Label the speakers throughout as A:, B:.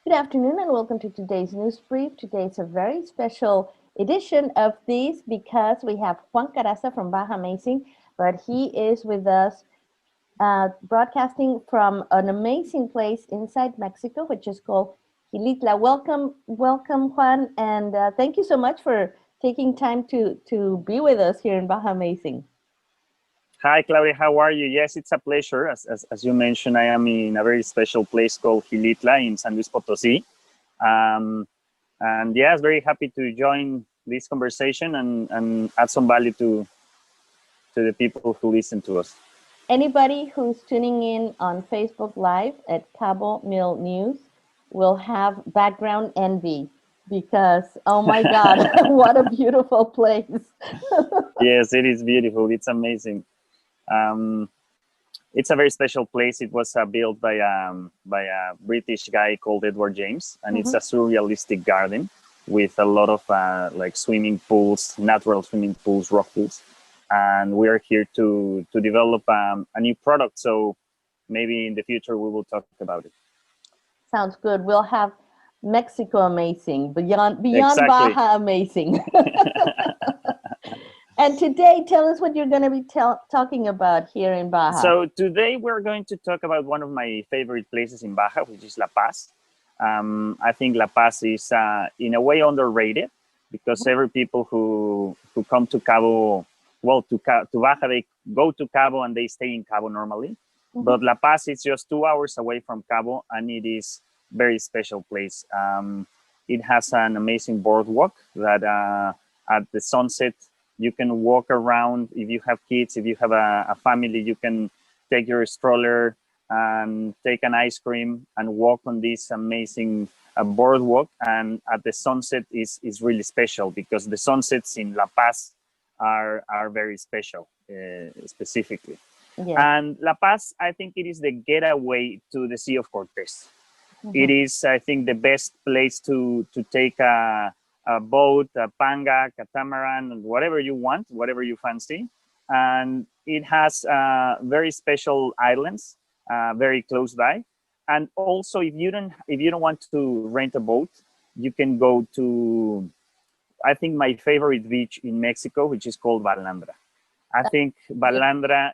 A: Good afternoon and welcome to today's news brief. Today is a very special edition of this because we have Juan Caraza from Baj Amazing, but he is with us broadcasting from an amazing place inside Mexico, which is called Gilitla. Welcome, Juan, and thank you so much for taking time to be with us here in Baj Amazing.
B: Hi, Claudia. How are you? Yes, it's a pleasure. As you mentioned, I am in a very special place called Gilitla in San Luis Potosí. And yes, very happy to join this conversation and add some value to the people who listen to us.
A: Anybody who's tuning in on Facebook Live at cabomilnews will have background envy because, oh my God, what a beautiful place.
B: Yes, it is beautiful. It's amazing. It's a very special place. It was built by a British guy called Edward James, and it's a surrealistic garden with a lot of like swimming pools, natural swimming pools, rock pools. And we are here to develop a new product. So maybe in the future we will talk about it.
A: Sounds good. We'll have Mexico amazing, beyond
B: Exactly.
A: Baja amazing. And today, tell us what you're going to be talking about here in Baja.
B: So today we're going to talk about one of my favorite places in Baja, which is La Paz. I think La Paz is in a way underrated because every people who come to Cabo, well, to Baja, they go to Cabo and they stay in Cabo normally. But La Paz is just 2 hours away from Cabo, and it is very special place. It has an amazing boardwalk that at the sunset, you can walk around. If you have kids, if you have a family, you can take your stroller and take an ice cream and walk on this amazing boardwalk. And at the sunset is really special because the sunsets in La Paz are very special, specifically. Yeah. And La Paz, I think it is the getaway to the Sea of Cortez. It is, I think, the best place to take a boat, a panga, catamaran, whatever you want, whatever you fancy. And it has very special islands, very close by. And also, if you don't want to rent a boat, you can go to, I think, my favorite beach in Mexico, which is called Balandra. I think Balandra,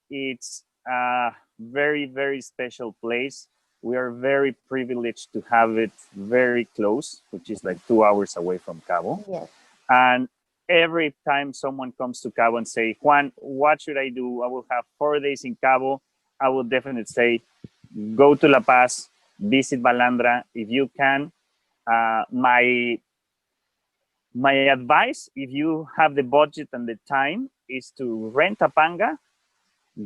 B: it's a very, very special place. We are very privileged to have it very close, which is like 2 hours away from Cabo.
A: Yes.
B: And every time someone comes to Cabo and say, Juan, what should I do? I will have 4 days in Cabo. I will definitely say, go to La Paz, visit Balandra if you can. My advice, if you have the budget and the time, is to rent a panga,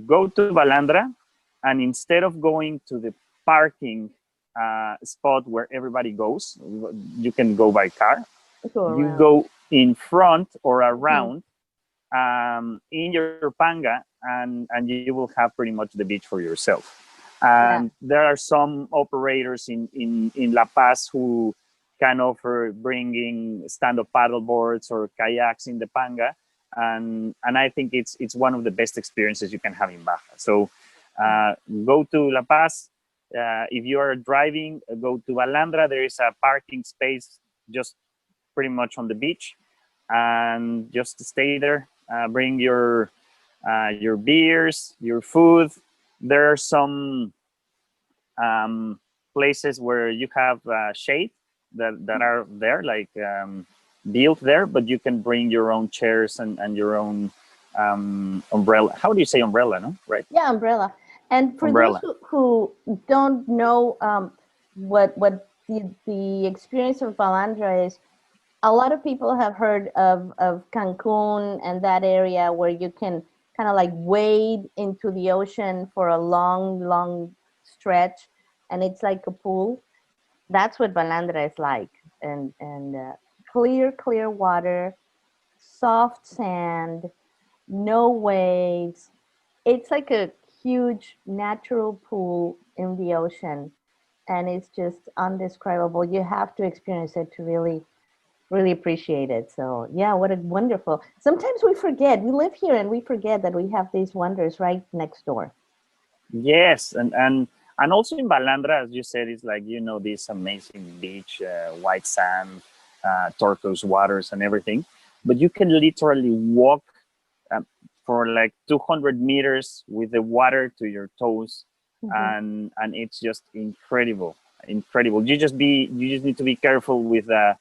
B: go to Balandra, and instead of going to the parking spot where everybody goes, you can go by car. You go in front or around in your panga, and you will have pretty much the beach for yourself. And there are some operators in La Paz who can offer bringing stand-up paddle boards or kayaks in the panga, and I think it's one of the best experiences you can have in Baja. So go to La Paz. If you are driving, go to Balandra. There is a parking space just pretty much on the beach, and just stay there. Bring your beers, your food. There are some places where you have shade that are there, like built there, but you can bring your own chairs and your own umbrella. How do you say umbrella? No, right?
A: Yeah, umbrella. And for those who don't know what the experience of Balandra is, a lot of people have heard of Cancun and that area where you can kind of like wade into the ocean for a long stretch, and it's like a pool. That's what Balandra is like, and clear water, soft sand, no waves. It's like a huge natural pool in the ocean, and it's just undescribable. You have to experience it to really appreciate it. So yeah, what a wonderful. Sometimes we forget, we live here and we forget that we have these wonders right next door.
B: Yes, and And also in Balandra, as you said, it's like, this amazing beach, white sand, turquoise waters and everything. But you can literally walk for like 200 meters with the water to your toes. And it's just incredible. You just need to be careful with the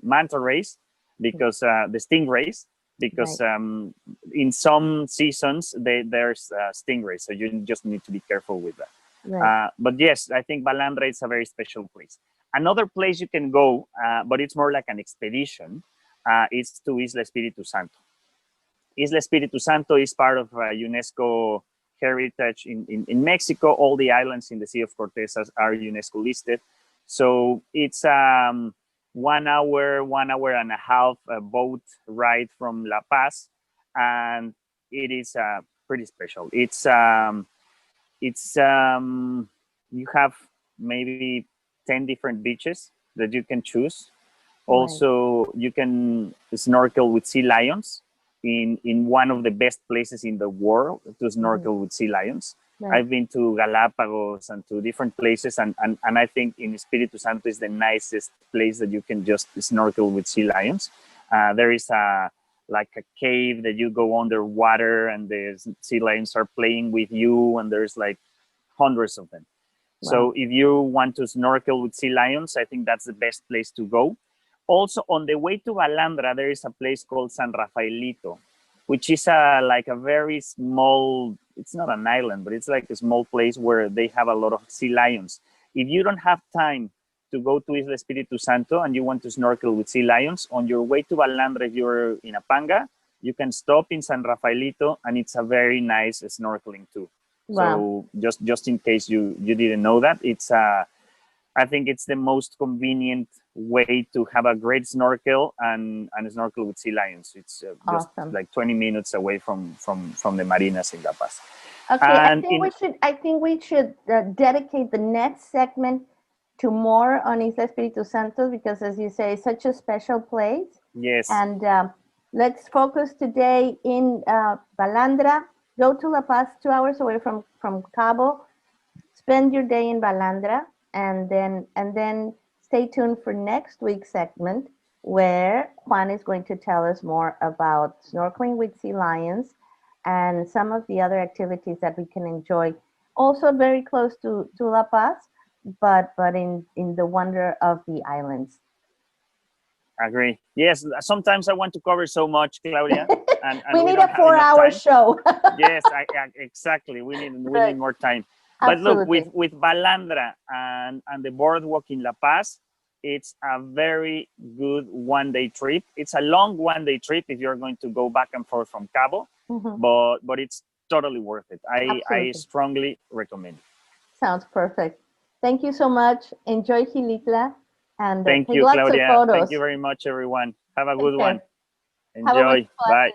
B: manta rays, because the stingrays, because in some seasons there's stingrays, so you just need to be careful with that. But yes, I think Balandra is a very special place. Another place you can go, but it's more like an expedition, is to Isla Espiritu Santo. Isla Espiritu Santo is part of UNESCO heritage in Mexico. All the islands in the Sea of Cortez are UNESCO listed. So it's 1 hour, 1.5 hour boat ride from La Paz, and it is pretty special. You have maybe 10 different beaches that you can choose. Also, you can snorkel with sea lions in one of the best places in the world to snorkel with sea lions. I've been to Galapagos and to different places, and I think in Espiritu Santo is the nicest place that you can just snorkel with sea lions. There is like a cave that you go underwater, and the sea lions are playing with you, and there's like hundreds of them. So if you want to snorkel with sea lions, I think that's the best place to go. Also, on the way to Balandra, there is a place called San Rafaelito, which is like a very small, it's not an island, but it's like a small place where they have a lot of sea lions. If you don't have time to go to Isla Espiritu Santo and you want to snorkel with sea lions, on your way to Balandra, if you're in Apanga, you can stop in San Rafaelito, and it's a very nice snorkeling too. So just in case you didn't know that, it's I think it's the most convenient way to have a great snorkel and snorkel with sea lions. It's just like 20 minutes away from the marinas in La Paz.
A: Okay, I think we should dedicate the next segment to more on Isla Espiritu Santo, because, as you say, it's such a special place.
B: Yes.
A: And let's focus today in Balandra. Go to La Paz, 2 hours away from Cabo. Spend your day in Balandra. And then stay tuned for next week's segment, where Juan is going to tell us more about snorkeling with sea lions and some of the other activities that we can enjoy. Also very close to La Paz, but in the wonder of the islands.
B: Agree. Yes, sometimes I want to cover so much, Claudia. And
A: we need a 4-hour show.
B: Yes, exactly. We need more time. But look, with Balandra and the boardwalk in La Paz, it's a very good one-day trip. It's a long one-day trip if you're going to go back and forth from Cabo, but it's totally worth it. I strongly recommend it.
A: Sounds perfect. Thank you so much. Enjoy Gilitla. And
B: thank you,
A: lots
B: Claudia.
A: of photos.
B: Thank you very much, everyone. Have a good one. Enjoy. Bye.